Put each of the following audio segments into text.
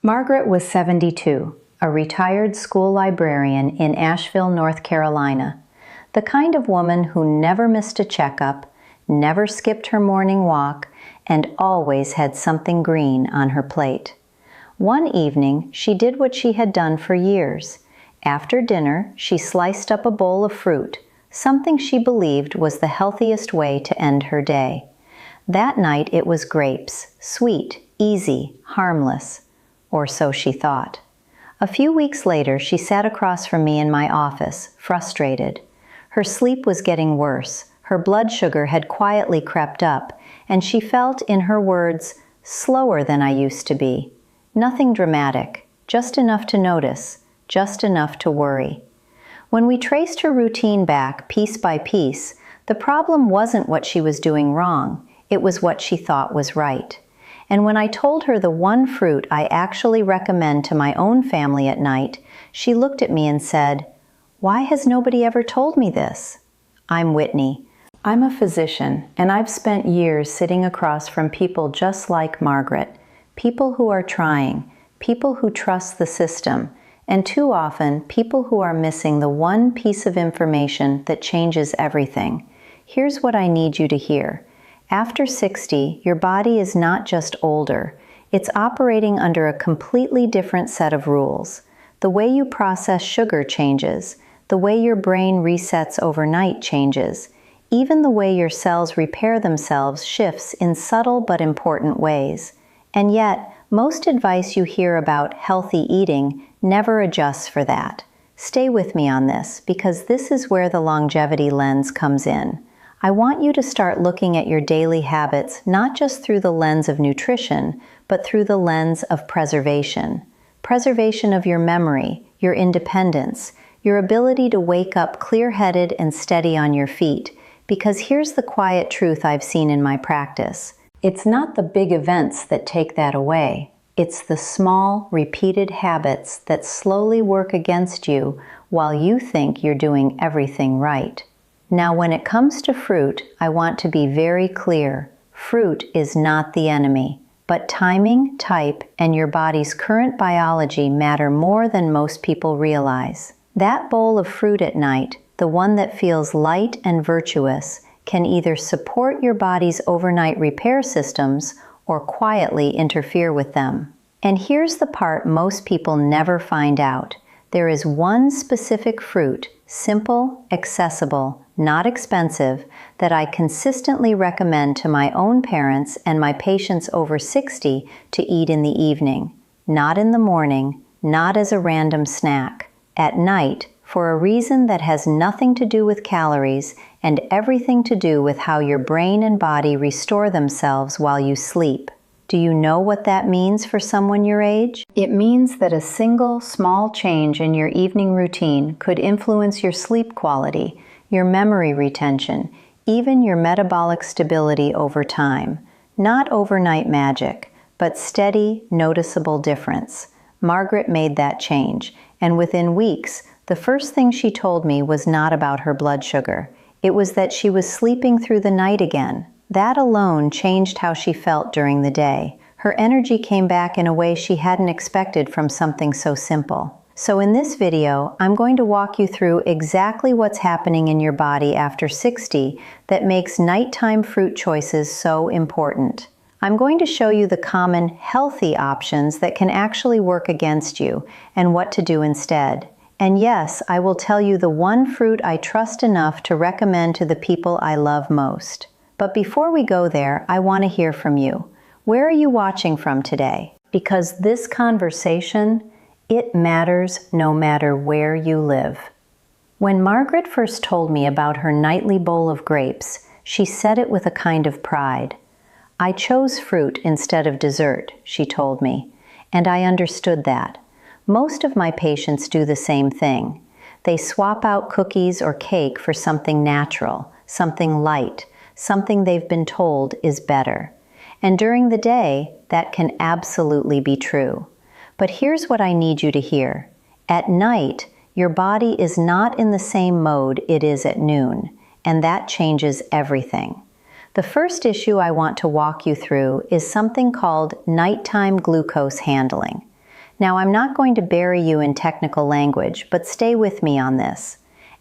Margaret was 72, a retired school librarian in Asheville, North Carolina. The kind of woman who never missed a checkup, never skipped her morning walk, and always had something green on her plate. One evening, she did what she had done for years. After dinner, she sliced up a bowl of fruit, something she believed was the healthiest way to end her day. That night it was grapes, sweet, easy, harmless. Or so she thought. A few weeks later, she sat across from me in my office, frustrated. Her sleep was getting worse, her blood sugar had quietly crept up, and she felt, in her words, slower than I used to be. Nothing dramatic, just enough to notice, just enough to worry. When we traced her routine back, piece by piece, the problem wasn't what she was doing wrong, it was what she thought was right. And when I told her the one fruit I actually recommend to my own family at night, she looked at me and said, "Why has nobody ever told me this?" I'm Whitney. I'm a physician, and I've spent years sitting across from people just like Margaret, people who are trying, people who trust the system, and too often, people who are missing the one piece of information that changes everything. Here's what I need you to hear. After 60, your body is not just older, it's operating under a completely different set of rules. The way you process sugar changes, the way your brain resets overnight changes, even the way your cells repair themselves shifts in subtle but important ways. And yet, most advice you hear about healthy eating never adjusts for that. Stay with me on this, because this is where the longevity lens comes in. I want you to start looking at your daily habits not just through the lens of nutrition, but through the lens of preservation. Preservation of your memory, your independence, your ability to wake up clear-headed and steady on your feet. Because here's the quiet truth I've seen in my practice. It's not the big events that take that away. It's the small, repeated habits that slowly work against you while you think you're doing everything right. Now, when it comes to fruit, I want to be very clear. Fruit is not the enemy, but timing, type, and your body's current biology matter more than most people realize. That bowl of fruit at night, the one that feels light and virtuous, can either support your body's overnight repair systems or quietly interfere with them. And here's the part most people never find out. There is one specific fruit, simple, accessible, not expensive, that I consistently recommend to my own parents and my patients over 60 to eat in the evening. Not in the morning, not as a random snack. At night, for a reason that has nothing to do with calories and everything to do with how your brain and body restore themselves while you sleep. Do you know what that means for someone your age? It means that a single small change in your evening routine could influence your sleep quality, your memory retention, even your metabolic stability over time. Not overnight magic, but steady, noticeable difference. Margaret made that change, and within weeks, the first thing she told me was not about her blood sugar. It was that she was sleeping through the night again. That alone changed how she felt during the day. Her energy came back in a way she hadn't expected from something so simple. So in this video, I'm going to walk you through exactly what's happening in your body after 60 that makes nighttime fruit choices so important. I'm going to show you the common healthy options that can actually work against you and what to do instead. And yes, I will tell you the one fruit I trust enough to recommend to the people I love most. But before we go there, I want to hear from you. Where are you watching from today? Because this conversation, it matters no matter where you live. When Margaret first told me about her nightly bowl of grapes, she said it with a kind of pride. I chose fruit instead of dessert, she told me, and I understood that. Most of my patients do the same thing. They swap out cookies or cake for something natural, something light, something they've been told is better. And during the day, that can absolutely be true. But here's what I need you to hear. At night, your body is not in the same mode it is at noon, and that changes everything. The first issue I want to walk you through is something called nighttime glucose handling. Now, I'm not going to bury you in technical language, but stay with me on this.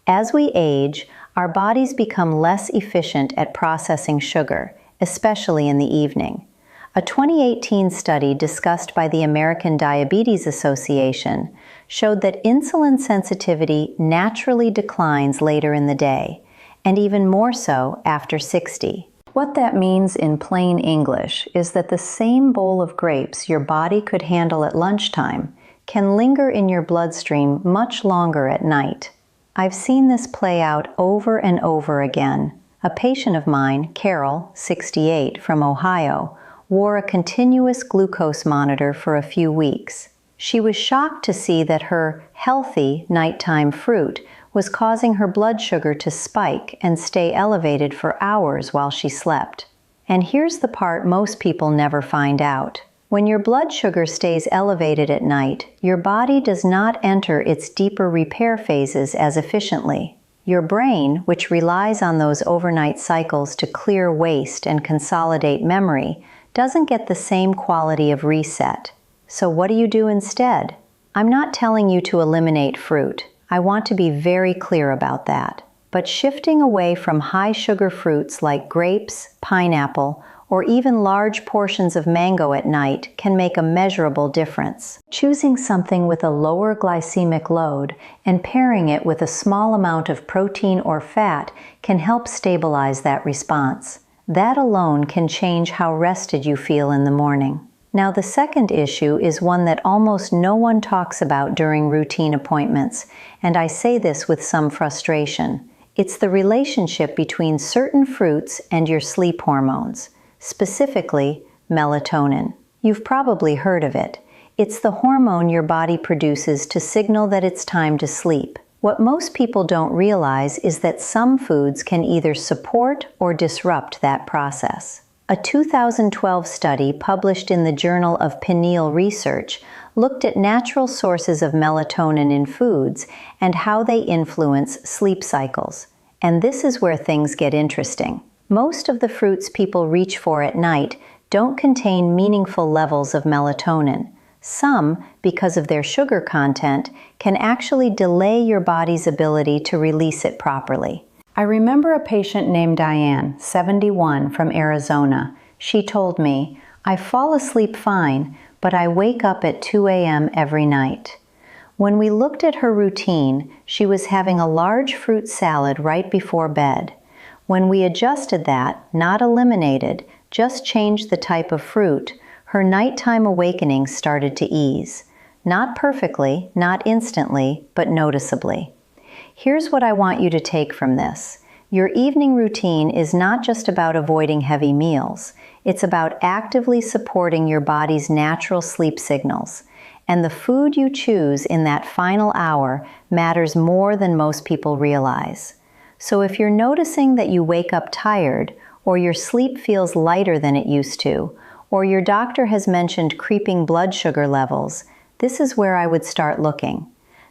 As we age, our bodies become less efficient at processing sugar, especially in the evening. A 2018 study discussed by the American Diabetes Association showed that insulin sensitivity naturally declines later in the day, and even more so after 60. What that means in plain English is that the same bowl of grapes your body could handle at lunchtime can linger in your bloodstream much longer at night. I've seen this play out over and over again. A patient of mine, Carol, 68, from Ohio, wore a continuous glucose monitor for a few weeks. She was shocked to see that her healthy nighttime fruit was causing her blood sugar to spike and stay elevated for hours while she slept. And here's the part most people never find out. When your blood sugar stays elevated at night, your body does not enter its deeper repair phases as efficiently. Your brain, which relies on those overnight cycles to clear waste and consolidate memory, doesn't get the same quality of reset. So what do you do instead? I'm not telling you to eliminate fruit. I want to be very clear about that. But shifting away from high-sugar fruits like grapes, pineapple, or even large portions of mango at night can make a measurable difference. Choosing something with a lower glycemic load and pairing it with a small amount of protein or fat can help stabilize that response. That alone can change how rested you feel in the morning. Now, the second issue is one that almost no one talks about during routine appointments, and I say this with some frustration. It's the relationship between certain fruits and your sleep hormones, specifically melatonin. You've probably heard of it. It's the hormone your body produces to signal that it's time to sleep. What most people don't realize is that some foods can either support or disrupt that process. A 2012 study published in the Journal of Pineal Research looked at natural sources of melatonin in foods and how they influence sleep cycles. And this is where things get interesting. Most of the fruits people reach for at night don't contain meaningful levels of melatonin. Some, because of their sugar content, can actually delay your body's ability to release it properly. I remember a patient named Diane, 71, from Arizona. She told me, "I fall asleep fine, but I wake up at 2 a.m. every night." When we looked at her routine, she was having a large fruit salad right before bed. When we adjusted that, not eliminated, just changed the type of fruit, her nighttime awakening started to ease. Not perfectly, not instantly, but noticeably. Here's what I want you to take from this. Your evening routine is not just about avoiding heavy meals. It's about actively supporting your body's natural sleep signals. And the food you choose in that final hour matters more than most people realize. So if you're noticing that you wake up tired, or your sleep feels lighter than it used to, or your doctor has mentioned creeping blood sugar levels, this is where I would start looking.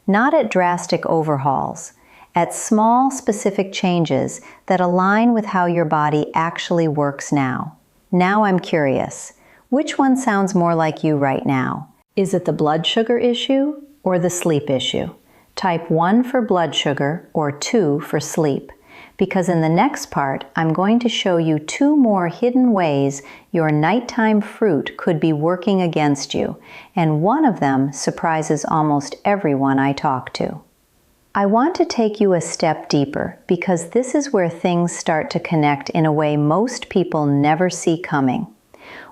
Not at drastic overhauls, at small, specific changes that align with how your body actually works now. Now I'm curious, which one sounds more like you right now? Is it the blood sugar issue or the sleep issue? Type 1 for blood sugar or 2 for sleep. Because in the next part, I'm going to show you 2 more hidden ways your nighttime fruit could be working against you, and one of them surprises almost everyone I talk to. I want to take you a step deeper because this is where things start to connect in a way most people never see coming.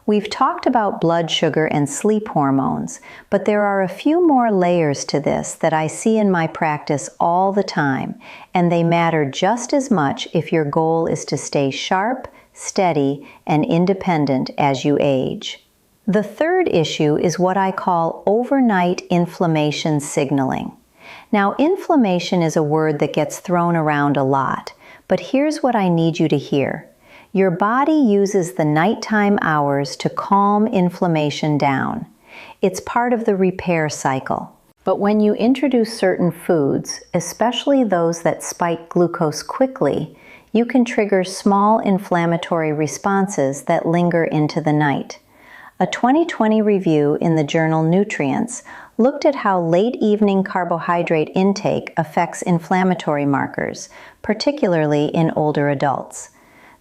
We've talked about blood sugar and sleep hormones, but there are a few more layers to this that I see in my practice all the time, and they matter just as much if your goal is to stay sharp, steady, and independent as you age. The third issue is what I call overnight inflammation signaling. Now, inflammation is a word that gets thrown around a lot, but here's what I need you to hear. Your body uses the nighttime hours to calm inflammation down. It's part of the repair cycle. But when you introduce certain foods, especially those that spike glucose quickly, you can trigger small inflammatory responses that linger into the night. A 2020 review in the journal Nutrients looked at how late evening carbohydrate intake affects inflammatory markers, particularly in older adults.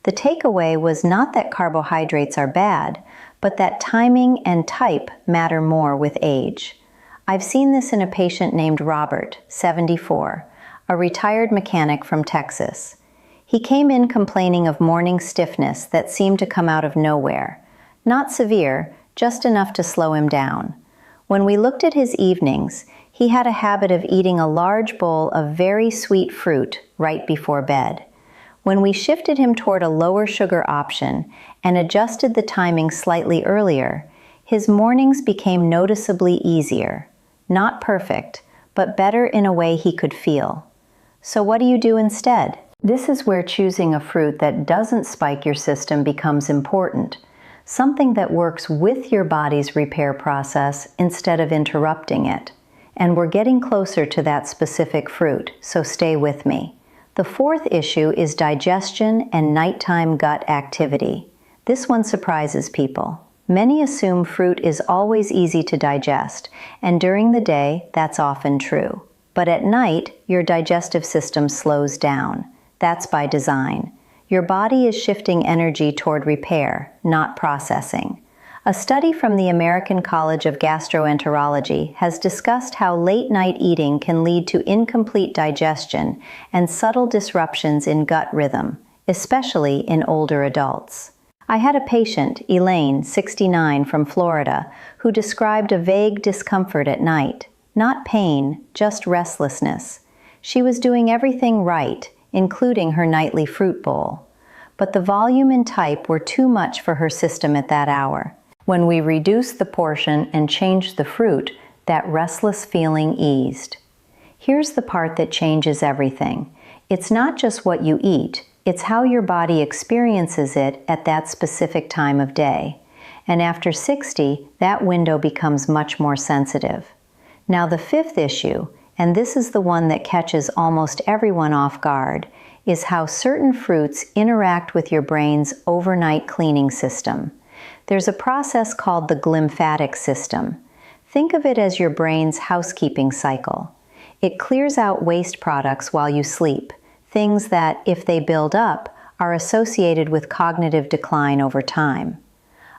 The takeaway was not that carbohydrates are bad, but that timing and type matter more with age. I've seen this in a patient named Robert, 74, a retired mechanic from Texas. He came in complaining of morning stiffness that seemed to come out of nowhere. Not severe, just enough to slow him down. When we looked at his evenings, he had a habit of eating a large bowl of very sweet fruit right before bed. When we shifted him toward a lower sugar option and adjusted the timing slightly earlier, his mornings became noticeably easier. Not perfect, but better in a way he could feel. So what do you do instead? This is where choosing a fruit that doesn't spike your system becomes important. Something that works with your body's repair process instead of interrupting it. And we're getting closer to that specific fruit, so stay with me. The fourth issue is digestion and nighttime gut activity. This one surprises people. Many assume fruit is always easy to digest, and during the day, that's often true. But at night, your digestive system slows down. That's by design. Your body is shifting energy toward repair, not processing. A study from the American College of Gastroenterology has discussed how late-night eating can lead to incomplete digestion and subtle disruptions in gut rhythm, especially in older adults. I had a patient, Elaine, 69, from Florida, who described a vague discomfort at night. Not pain, just restlessness. She was doing everything right, including her nightly fruit bowl. But the volume and type were too much for her system at that hour. When we reduced the portion and changed the fruit, that restless feeling eased. Here's the part that changes everything. It's not just what you eat, it's how your body experiences it at that specific time of day. And after 60, that window becomes much more sensitive. Now the fifth issue, and this is the one that catches almost everyone off guard, is how certain fruits interact with your brain's overnight cleaning system. There's a process called the glymphatic system. Think of it as your brain's housekeeping cycle. It clears out waste products while you sleep, things that, if they build up, are associated with cognitive decline over time.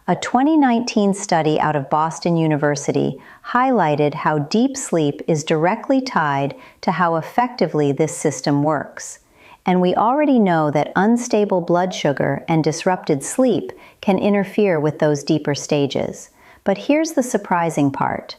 A 2019 study out of Boston University highlighted how deep sleep is directly tied to how effectively this system works. And we already know that unstable blood sugar and disrupted sleep can interfere with those deeper stages. But here's the surprising part.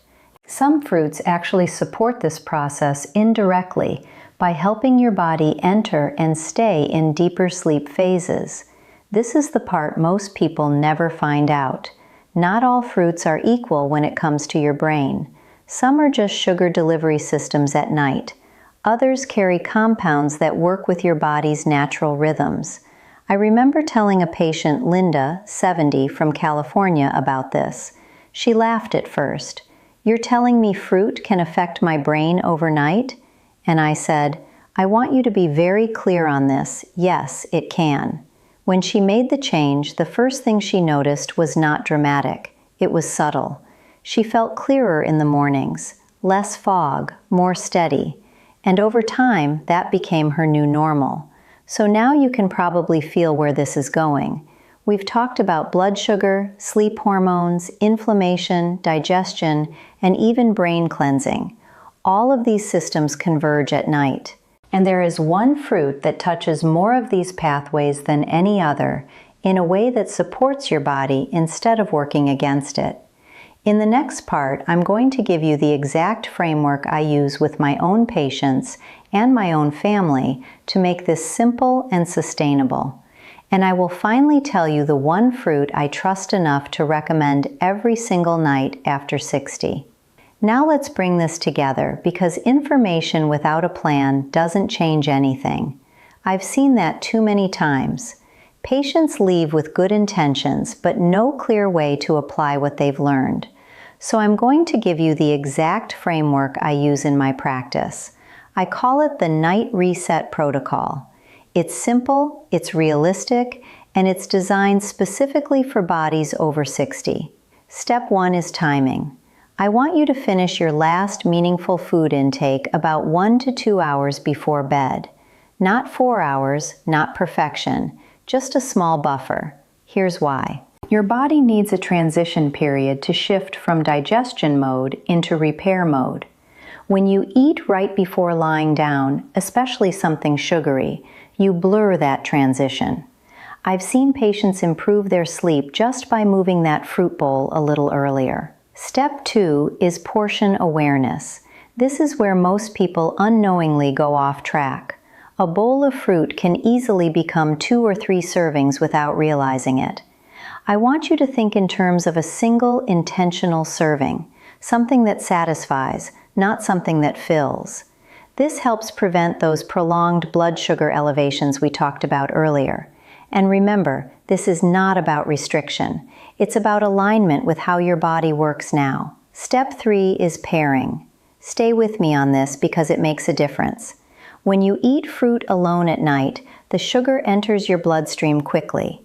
Some fruits actually support this process indirectly by helping your body enter and stay in deeper sleep phases. This is the part most people never find out. Not all fruits are equal when it comes to your brain. Some are just sugar delivery systems at night. Others carry compounds that work with your body's natural rhythms. I remember telling a patient, Linda, 70, from California, about this. She laughed at first. "You're telling me fruit can affect my brain overnight?" And I said, "I want you to be very clear on this. Yes, it can." When she made the change, the first thing she noticed was not dramatic. It was subtle. She felt clearer in the mornings, less fog, more steady. And over time, that became her new normal. So now you can probably feel where this is going. We've talked about blood sugar, sleep hormones, inflammation, digestion, and even brain cleansing. All of these systems converge at night. And there is one fruit that touches more of these pathways than any other in a way that supports your body instead of working against it. In the next part, I'm going to give you the exact framework I use with my own patients and my own family to make this simple and sustainable. And I will finally tell you the one fruit I trust enough to recommend every single night after 60. Now let's bring this together, because information without a plan doesn't change anything. I've seen that too many times. Patients leave with good intentions, but no clear way to apply what they've learned. So I'm going to give you the exact framework I use in my practice. I call it the Night Reset Protocol. It's simple, it's realistic, and it's designed specifically for bodies over 60. Step 1 is timing. I want you to finish your last meaningful food intake about 1 to 2 hours before bed. Not 4 hours, not perfection, just a small buffer. Here's why. Your body needs a transition period to shift from digestion mode into repair mode. When you eat right before lying down, especially something sugary, you blur that transition. I've seen patients improve their sleep just by moving that fruit bowl a little earlier. Step 2 is portion awareness. This is where most people unknowingly go off track. A bowl of fruit can easily become 2 or 3 servings without realizing it. I want you to think in terms of a single intentional serving, something that satisfies, not something that fills. This helps prevent those prolonged blood sugar elevations we talked about earlier. And remember, this is not about restriction. It's about alignment with how your body works now. Step 3 is pairing. Stay with me on this because it makes a difference. When you eat fruit alone at night, the sugar enters your bloodstream quickly.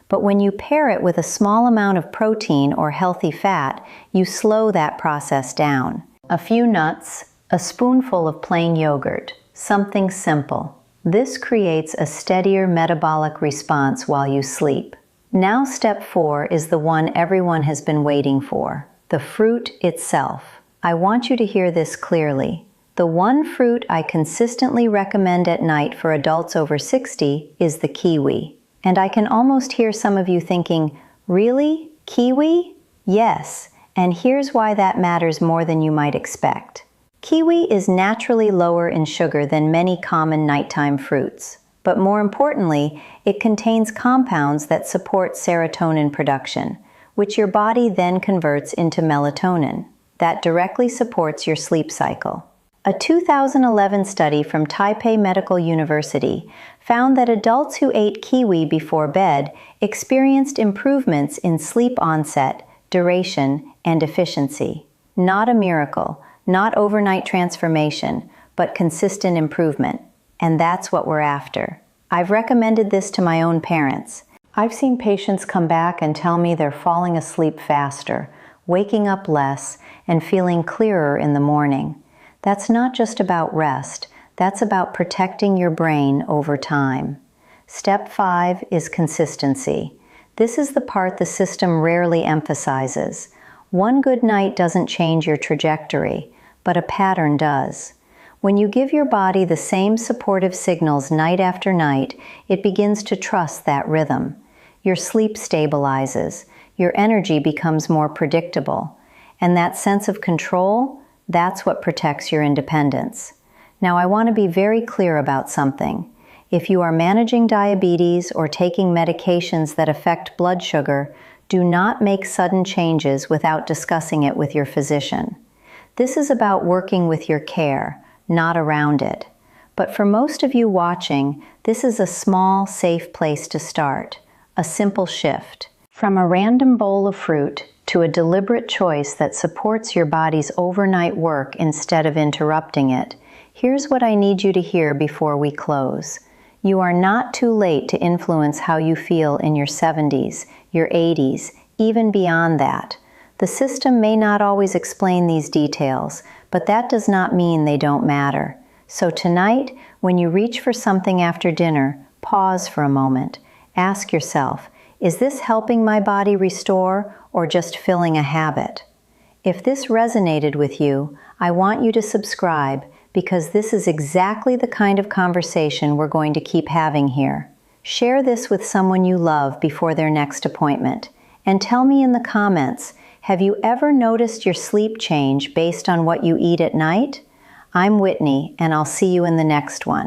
But when you pair it with a small amount of protein or healthy fat, you slow that process down. A few nuts, a spoonful of plain yogurt, something simple. This creates a steadier metabolic response while you sleep. Now step 4 is the one everyone has been waiting for, the fruit itself. I want you to hear this clearly. The one fruit I consistently recommend at night for adults over 60 is the kiwi. And I can almost hear some of you thinking, really? Kiwi? Yes, and here's why that matters more than you might expect. Kiwi is naturally lower in sugar than many common nighttime fruits. But more importantly, it contains compounds that support serotonin production, which your body then converts into melatonin. That directly supports your sleep cycle. A 2011 study from Taipei Medical University found that adults who ate kiwi before bed experienced improvements in sleep onset, duration, and efficiency. Not a miracle, not overnight transformation, but consistent improvement. And that's what we're after. I've recommended this to my own parents. I've seen patients come back and tell me they're falling asleep faster, waking up less, and feeling clearer in the morning. That's not just about rest, that's about protecting your brain over time. Step 5 is consistency. This is the part the system rarely emphasizes. One good night doesn't change your trajectory, but a pattern does. When you give your body the same supportive signals night after night, it begins to trust that rhythm. Your sleep stabilizes, your energy becomes more predictable, and that sense of control, that's what protects your independence. Now, I want to be very clear about something. If you are managing diabetes or taking medications that affect blood sugar, do not make sudden changes without discussing it with your physician. This is about working with your care, not around it. But for most of you watching, this is a small, safe place to start, a simple shift. From a random bowl of fruit to a deliberate choice that supports your body's overnight work instead of interrupting it, here's what I need you to hear before we close. You are not too late to influence how you feel in your 70s, your 80s, even beyond that. The system may not always explain these details, but that does not mean they don't matter. So tonight, when you reach for something after dinner, pause for a moment. Ask yourself, is this helping my body restore or just filling a habit? If this resonated with you, I want you to subscribe because this is exactly the kind of conversation we're going to keep having here. Share this with someone you love before their next appointment. And tell me in the comments, have you ever noticed your sleep change based on what you eat at night? I'm Whitney, and I'll see you in the next one.